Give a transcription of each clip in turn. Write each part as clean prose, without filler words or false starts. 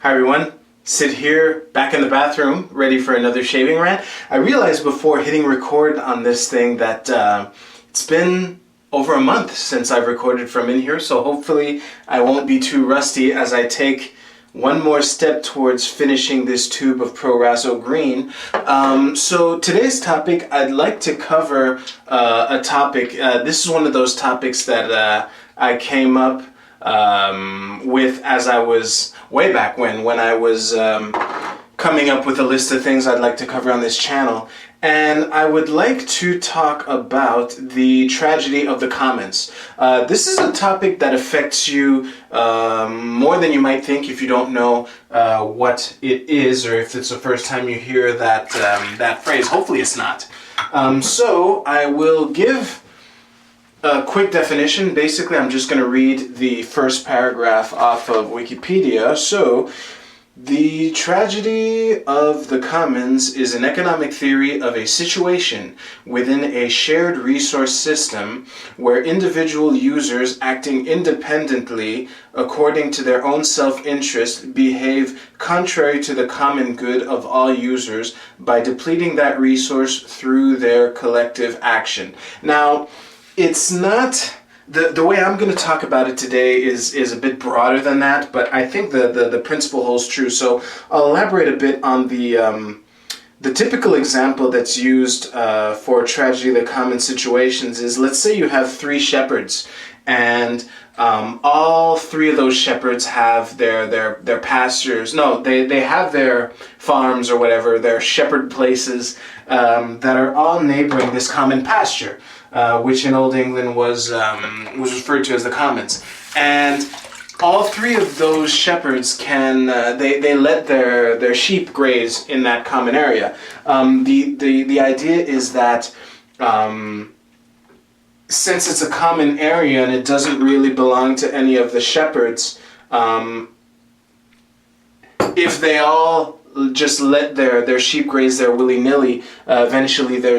Hi everyone, Sid here, back in the bathroom, ready for another shaving rant. I realized before hitting record on this thing that it's been over a month since I've recorded from in here, so hopefully I won't be too rusty as I take one more step towards finishing this tube of Pro Raso Green. So today's topic, I'd like to cover a topic. This is one of those topics that I came up with as I was way back when I was coming up with a list of things I'd like to cover on this channel, and I would like to talk about the tragedy of the comments. This is a topic that affects you more than you might think if you don't know what it is, or if it's the first time you hear that phrase. Hopefully it's not. So I will give a quick definition. Basically, I'm just going to read the first paragraph off of Wikipedia. So, the tragedy of the commons is an economic theory of a situation within a shared resource system where individual users acting independently according to their own self-interest behave contrary to the common good of all users by depleting that resource through their collective action. Now, it's not, the way I'm going to talk about it today is a bit broader than that, but I think the principle holds true. So I'll elaborate a bit on the typical example that's used for tragedy of the common situations is, let's say you have three shepherds, and all three of those shepherds have their pastures. No, they have their farms or whatever, their shepherd places that are all neighboring this common pasture. Which in Old England was referred to as the commons, and all three of those shepherds can they let their sheep graze in that common area. The idea is that since it's a common area and it doesn't really belong to any of the shepherds, if they all just let their sheep graze there willy-nilly, eventually there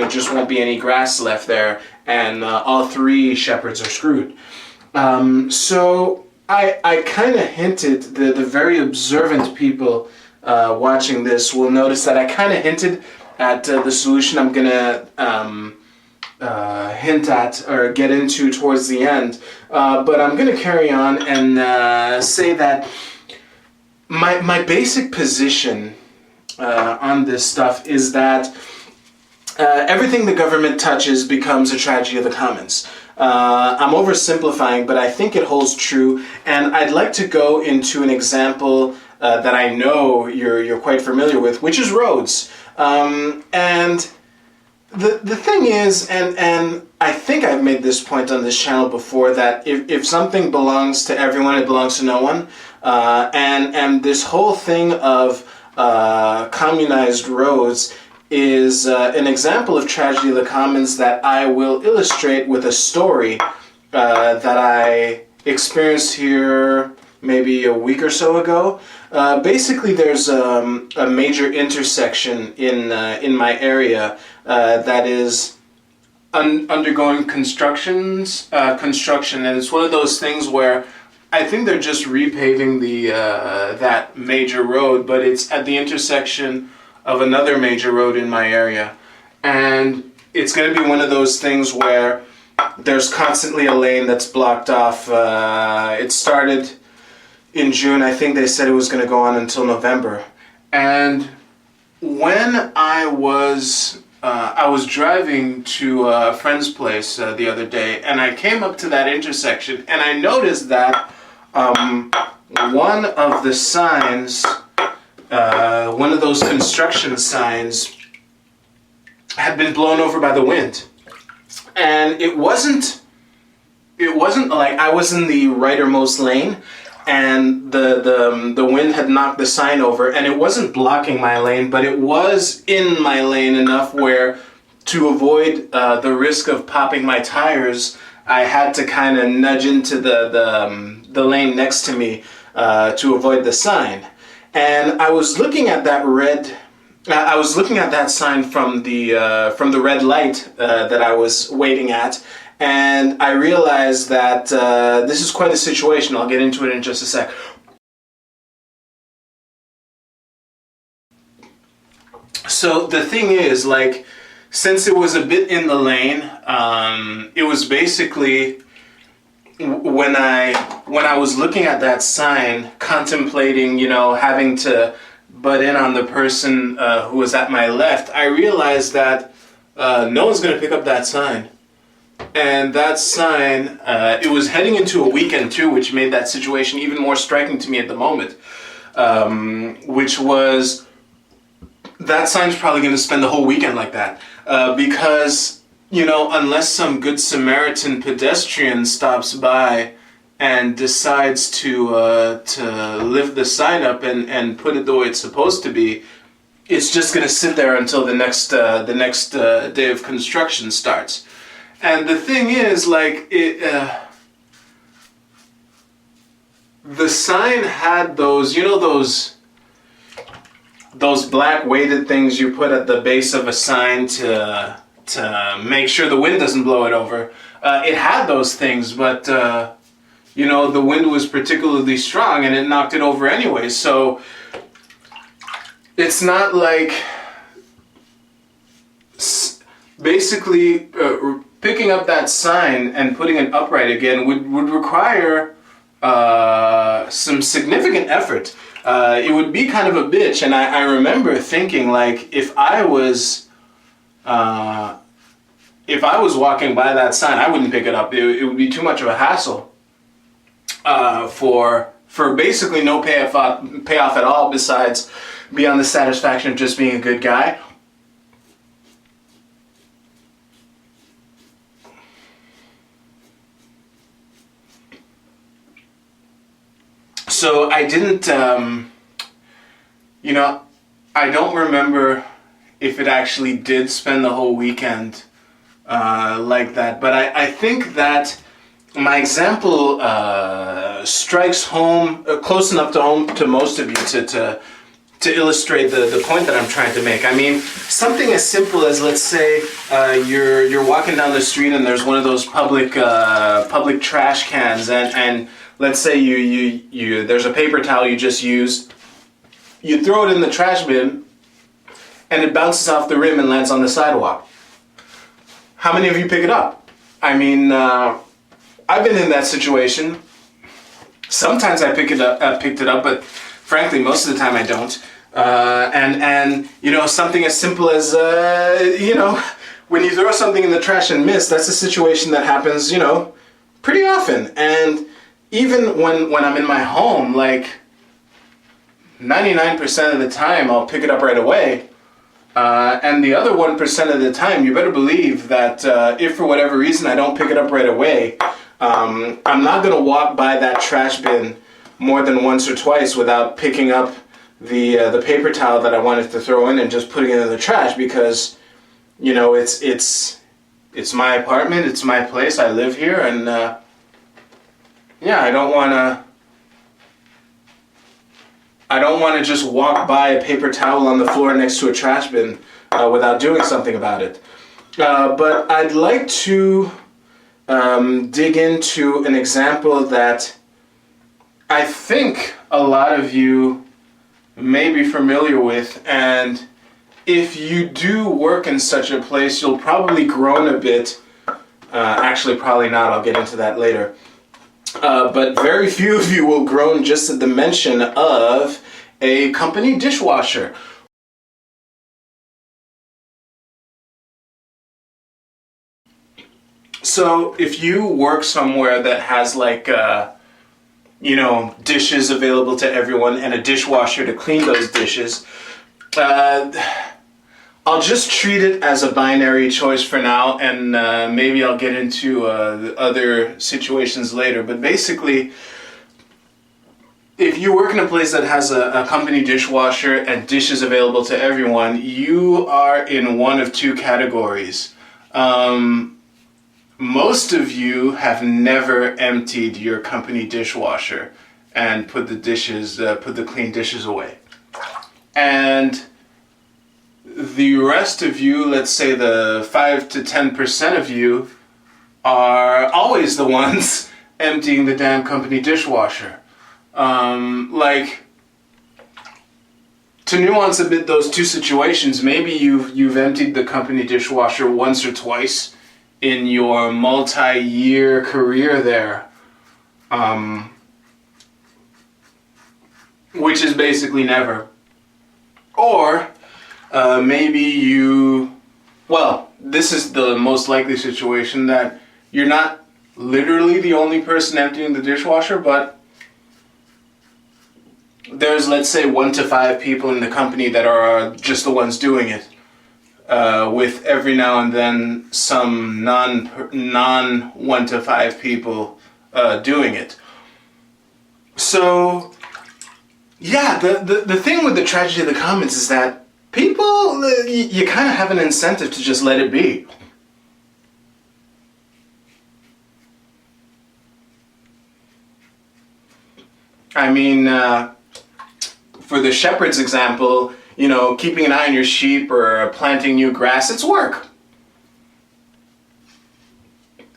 just won't be any grass left there, and all three shepherds are screwed. So I kind of hinted, the very observant people watching this will notice that I kind of hinted at the solution I'm gonna hint at or get into towards the end, but I'm gonna carry on and say that my basic position on this stuff is that everything the government touches becomes a tragedy of the commons. I'm oversimplifying, but I think it holds true, and I'd like to go into an example that I know you're quite familiar with, which is roads. And the thing is, and I think I've made this point on this channel before, that if something belongs to everyone, it belongs to no one. And this whole thing of communized roads is an example of tragedy of the commons that I will illustrate with a story that I experienced here maybe a week or so ago. Basically, there's a major intersection in my area that is undergoing construction, and it's one of those things where I think they're just repaving that major road, but it's at the intersection of another major road in my area, and it's going to be one of those things where there's constantly a lane that's blocked off. It started in June. I think they said it was going to go on until November. And when I was driving to a friend's place the other day, and I came up to that intersection, and I noticed that one of the signs, one of those construction signs, had been blown over by the wind. And it wasn't like I was in the rightermost lane, and the wind had knocked the sign over, and it wasn't blocking my lane, but it was in my lane enough where, to avoid the risk of popping my tires, I had to kind of nudge into the lane next to me to avoid the sign. And I was looking at that sign from the red light that I was waiting at, and I realized that this is quite a situation. I'll get into it in just a sec. So the thing is, like, since it was a bit in the lane, it was basically when I was looking at that sign, contemplating, having to butt in on the person who was at my left, I realized that no one's going to pick up that sign. And that sign, it was heading into a weekend too, which made that situation even more striking to me at the moment. Which was, that sign's probably going to spend the whole weekend like that. Because, unless some good Samaritan pedestrian stops by and decides to lift the sign up and put it the way it's supposed to be, it's just going to sit there until the next day of construction starts. And the thing is, like, the sign had those, those black weighted things you put at the base of a sign to make sure the wind doesn't blow it over. It had those things, but the wind was particularly strong and it knocked it over anyway. So it's not like basically picking up that sign and putting it upright again would require some significant effort. It would be kind of a bitch, and I remember thinking, like, if I was walking by that sign, I wouldn't pick it up. It would be too much of a hassle for basically no payoff at all, besides beyond the satisfaction of just being a good guy. So I didn't, I don't remember if it actually did spend the whole weekend like that. But I think that my example strikes home, close enough to home to most of you to illustrate the point that I'm trying to make. I mean, something as simple as, let's say, you're walking down the street and there's one of those public trash cans, and let's say you there's a paper towel you just used. You throw it in the trash bin, and it bounces off the rim and lands on the sidewalk. How many of you pick it up? I mean, I've been in that situation. Sometimes I picked it up, but frankly, most of the time I don't. And something as simple as when you throw something in the trash and miss, that's a situation that happens, pretty often. And even when I'm in my home, like 99% of the time, I'll pick it up right away. And the other 1% of the time, you better believe that if for whatever reason I don't pick it up right away, I'm not going to walk by that trash bin more than once or twice without picking up the paper towel that I wanted to throw in and just putting it in the trash, because it's my apartment, it's my place, I live here, and I don't want to just walk by a paper towel on the floor next to a trash bin without doing something about it. But I'd like to dig into an example that I think a lot of you may be familiar with, and if you do work in such a place, you'll probably groan a bit. Actually, probably not. I'll get into that later. But very few of you will groan just at the mention of a company dishwasher. So if you work somewhere that has like, dishes available to everyone and a dishwasher to clean those dishes, I'll just treat it as a binary choice for now, and maybe I'll get into the other situations later. But basically, if you work in a place that has a company dishwasher and dishes available to everyone, you are in one of two categories. Most of you have never emptied your company dishwasher and put the clean dishes away. And the rest of you, let's say the 5 to 10% of you, are always the ones emptying the damn company dishwasher. To to nuance a bit those two situations, maybe you've emptied the company dishwasher once or twice in your multi-year career there, which is basically never. Or maybe this is the most likely situation, that you're not literally the only person emptying the dishwasher, but there's, let's say, 1 to 5 people in the company that are just the ones doing it, with every now and then some non 1 to 5 people doing it. So, yeah, the thing with the tragedy of the commons is that people, you kind of have an incentive to just let it be. I mean, for the shepherd's example, keeping an eye on your sheep or planting new grass, it's work.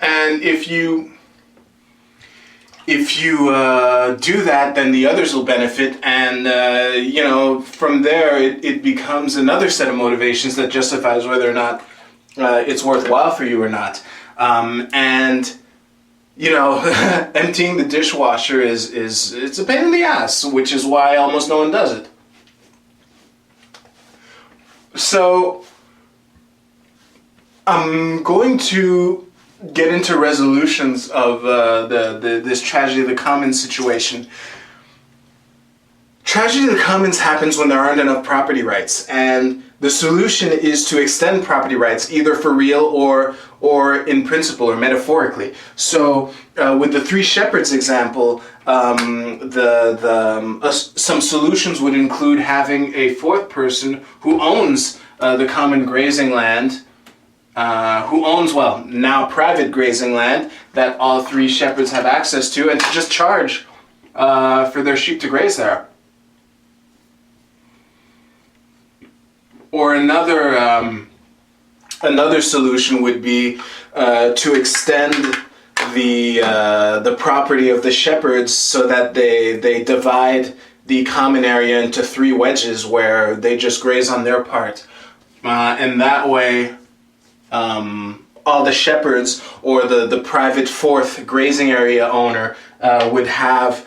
And if you do that, then the others will benefit, and from there it becomes another set of motivations that justifies whether or not it's worthwhile for you or not. Emptying the dishwasher it's a pain in the ass, which is why almost no one does it. So I'm going to get into resolutions of this tragedy of the commons situation. Tragedy of the commons happens when there aren't enough property rights, and the solution is to extend property rights, either for real or in principle or metaphorically. So with the 3 shepherds example, some solutions would include having a 4th person who owns the common grazing land, who owns, now private grazing land that all 3 shepherds have access to, and to just charge for their sheep to graze there. Or another solution would be to extend the property of the shepherds so that they divide the common area into 3 wedges where they just graze on their part, and that way all the shepherds or the private 4th grazing area owner would have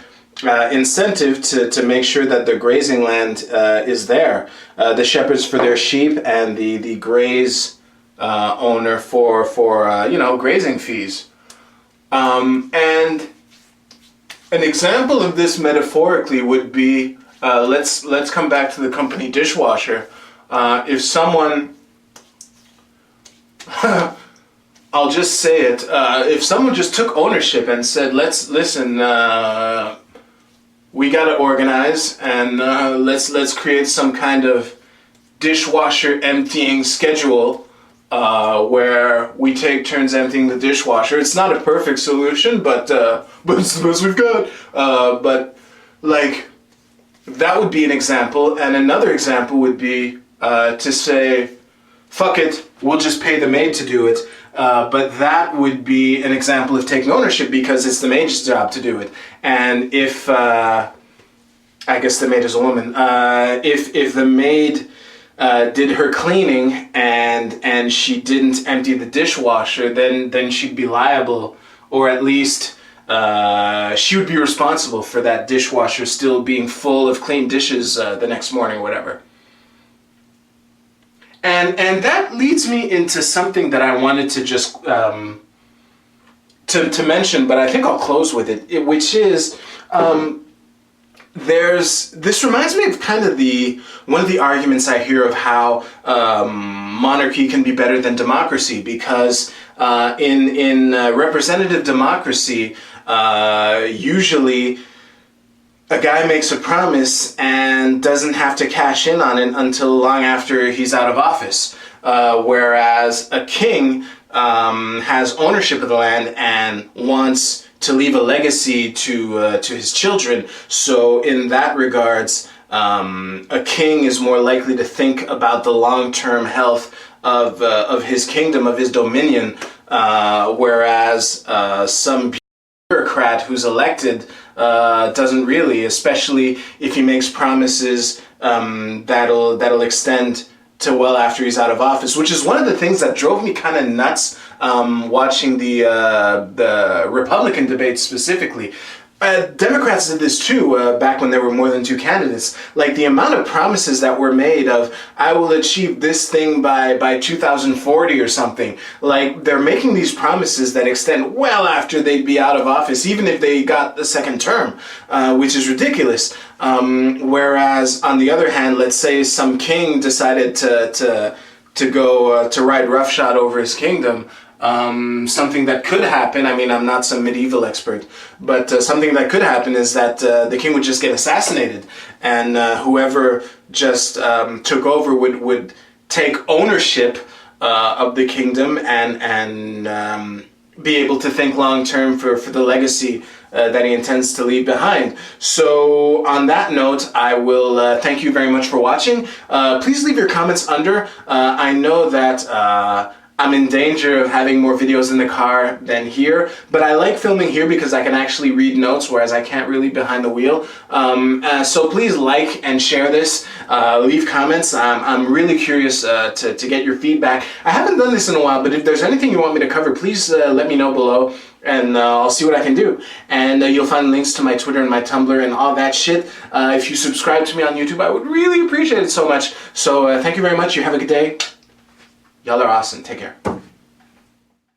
incentive to make sure that the grazing land is there. The shepherds for their sheep, and the graze owner for grazing fees. And an example of this metaphorically would be, let's come back to the company dishwasher. If someone I'll just say it, if someone just took ownership and said, listen, we gotta organize, and let's create some kind of dishwasher emptying schedule where we take turns emptying the dishwasher. It's not a perfect solution, but it's the best we've got. But that would be an example, and another example would be to say, fuck it, we'll just pay the maid to do it. But that would be an example of taking ownership, because it's the maid's job to do it. And if, I guess the maid is a woman, if the maid did her cleaning and she didn't empty the dishwasher, then she'd be liable, or at least she would be responsible for that dishwasher still being full of clean dishes the next morning or whatever. And that leads me into something that I wanted to just to mention, but I think I'll close with it, which is this reminds me of kind of one of the arguments I hear of how monarchy can be better than democracy, because in representative democracy, usually a guy makes a promise and doesn't have to cash in on it until long after he's out of office. Whereas a king has ownership of the land and wants to leave a legacy to his children. So in that regards, a king is more likely to think about the long-term health of his kingdom, of his dominion, whereas some bureaucrat who's elected doesn't really, especially if he makes promises that'll extend to well after he's out of office, which is one of the things that drove me kind of nuts watching the Republican debates specifically. Democrats did this too back when there were more than two candidates. Like the amount of promises that were made of, I will achieve this thing by 2040 or something. Like they're making these promises that extend well after they'd be out of office, even if they got the second term, which is ridiculous. Whereas on the other hand, let's say some king decided to go to ride roughshod over his kingdom. Something that could happen, I mean, I'm not some medieval expert, but something that could happen is that the king would just get assassinated, and whoever just took over would take ownership of the kingdom and be able to think long term for the legacy that he intends to leave behind. So on that note, I will thank you very much for watching. Please leave your comments under. I know that I'm in danger of having more videos in the car than here, but I like filming here because I can actually read notes, whereas I can't really behind the wheel. So please like and share this, leave comments. I'm really curious to get your feedback. I haven't done this in a while, but if there's anything you want me to cover, please let me know below, and I'll see what I can do. And you'll find links to my Twitter and my Tumblr and all that shit. If you subscribe to me on YouTube, I would really appreciate it so much. So thank you very much. You have a good day. Y'all are awesome. Take care.